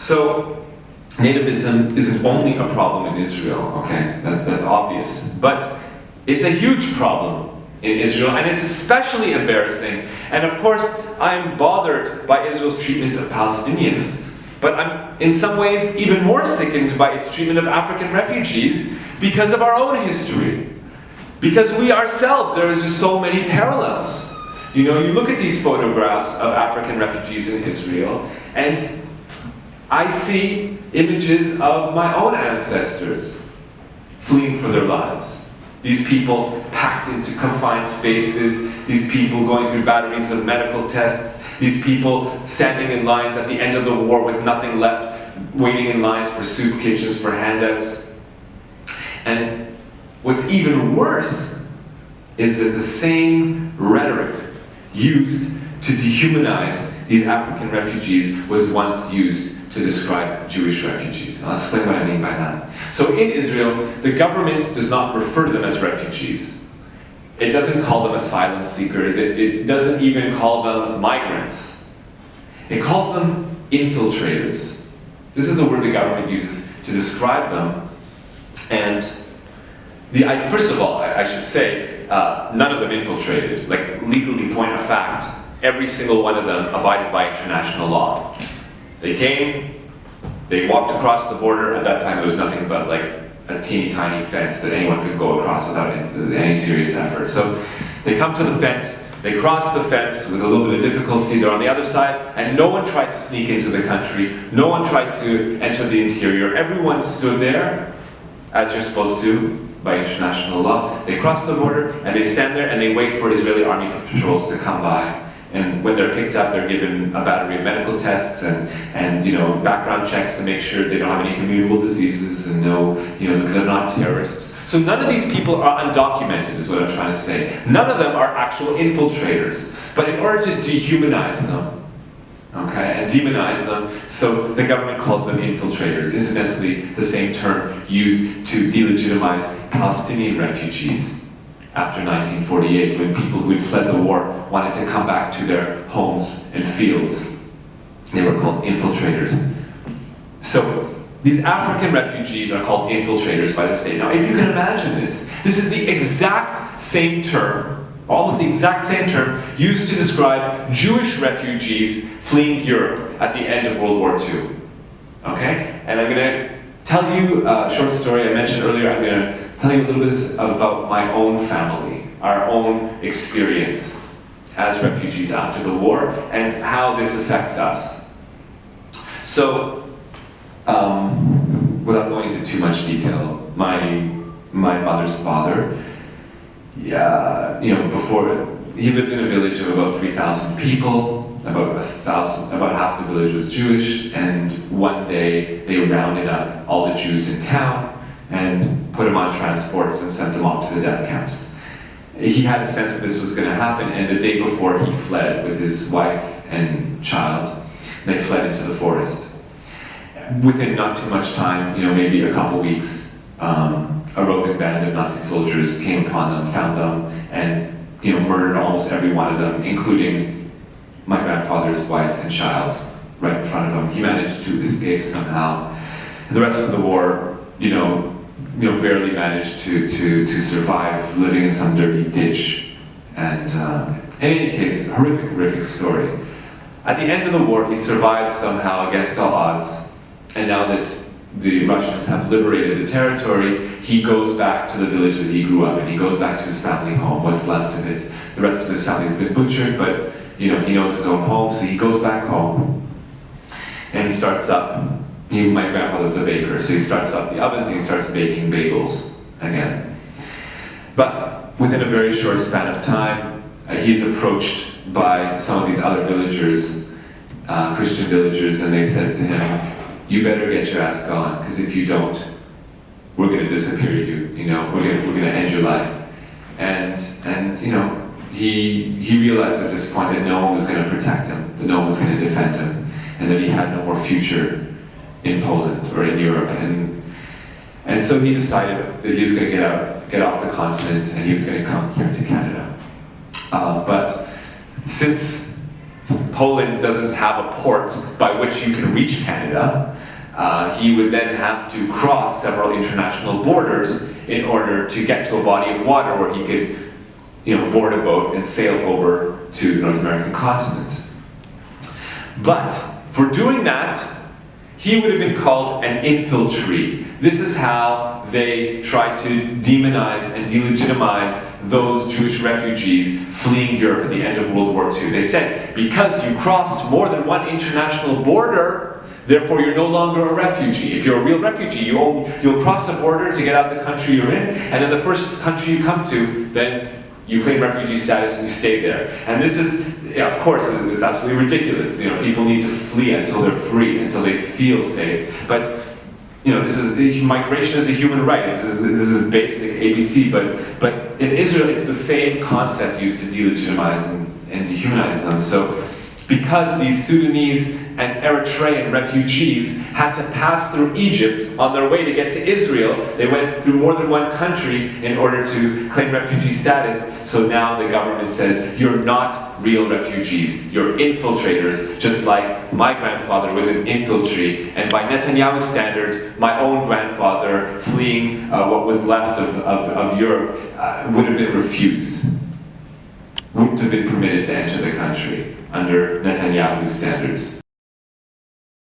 So nativism isn't only a problem in Israel, okay? That's obvious. But it's a huge problem in Israel, and it's especially embarrassing. And of course, I'm bothered by Israel's treatment of Palestinians, but I'm in some ways even more sickened by its treatment of African refugees because of our own history. Because we ourselves, there are just so many parallels. You know, you look at these photographs of African refugees in Israel, and I see images of my own ancestors fleeing for their lives. These people packed into confined spaces, these people going through batteries of medical tests, these people standing in lines at the end of the war with nothing left, waiting in lines for soup kitchens, for handouts. And what's even worse is that the same rhetoric used to dehumanize these African refugees was once used to describe Jewish refugees. And I'll explain what I mean by that. So in Israel, the government does not refer to them as refugees. It doesn't call them asylum seekers. It doesn't even call them migrants. It calls them infiltrators. This is the word the government uses to describe them. And first of all, I should say, none of them infiltrated. Like, legally, point of fact, every single one of them abided by international law. They came, they walked across the border. At that time, it was nothing but like a teeny tiny fence that anyone could go across without any serious effort. So they come to the fence, they cross the fence with a little bit of difficulty. They're on the other side, and no one tried to sneak into the country. No one tried to enter the interior. Everyone stood there, as you're supposed to by international law. They cross the border, and they stand there, and they wait for Israeli army patrols to come by. And when they're picked up, they're given a battery of medical tests and you know, background checks to make sure they don't have any communicable diseases and they're not terrorists. So none of these people are undocumented, is what I'm trying to say. None of them are actual infiltrators. But in order to dehumanize them, okay, and demonize them, so the government calls them infiltrators. Incidentally, the same term used to delegitimize Palestinian refugees after 1948, when people who had fled the war wanted to come back to their homes and fields. They were called infiltrators. So these African refugees are called infiltrators by the state. Now, if you can imagine this is the exact same term, almost the exact same term, used to describe Jewish refugees fleeing Europe at the end of World War II. Okay? And I'm going to tell you a short story I mentioned earlier. I'm going to tell you a little bit about my own family, our own experience as refugees after the war, and how this affects us. So, without going into too much detail, my mother's father, before, he lived in a village of about 3,000 people. About half the village was Jewish, and one day they rounded up all the Jews in town and put them on transports and sent them off to the death camps. He had a sense that this was going to happen, and the day before he fled with his wife and child. They fled into the forest. Within not too much time, maybe a couple weeks, a roving band of Nazi soldiers came upon them, found them, and murdered almost every one of them, including my grandfather's wife and child, right in front of him. He managed to escape somehow. And the rest of the war, barely managed to survive, living in some dirty ditch. And in any case, horrific story. At the end of the war, he survived somehow against all odds. And now that the Russians have liberated the territory, he goes back to the village that he grew up in. He goes back to his family home, what's left of it. The rest of his family has been butchered, but he knows his own home, so he goes back home. And he starts up, my grandfather was a baker, so he starts up the ovens and he starts baking bagels again. But within a very short span of time, he's approached by some of these other villagers, Christian villagers, and they said to him, "You better get your ass gone, because if you don't, we're going to disappear you. We're going to end your life." And he realized at this point that no one was going to protect him, that no one was going to defend him, and that he had no more future in Poland or in Europe. And so he decided that he was going to get off the continent, and he was going to come here to Canada. But since Poland doesn't have a port by which you can reach Canada, he would then have to cross several international borders in order to get to a body of water where he could, board a boat and sail over to the North American continent. But for doing that, he would have been called an infiltree. This is how they tried to demonize and delegitimize those Jewish refugees fleeing Europe at the end of World War II. They said, because you crossed more than one international border, therefore you're no longer a refugee. If you're a real refugee, you'll cross the border to get out the country you're in, and then the first country you come to, then you claim refugee status and you stay there. And this is, of course, it's absolutely ridiculous. People need to flee until they're free, until they feel safe. But migration is a human right. This is basic ABC. But in Israel, it's the same concept used to delegitimize and dehumanize them. So, because these Sudanese and Eritrean refugees had to pass through Egypt on their way to get to Israel, they went through more than one country in order to claim refugee status. So now the government says, you're not real refugees, you're infiltrators, just like my grandfather was an infiltree, and by Netanyahu standards, my own grandfather fleeing what was left of Europe would have been refused, wouldn't have been permitted to enter the country under Netanyahu's standards.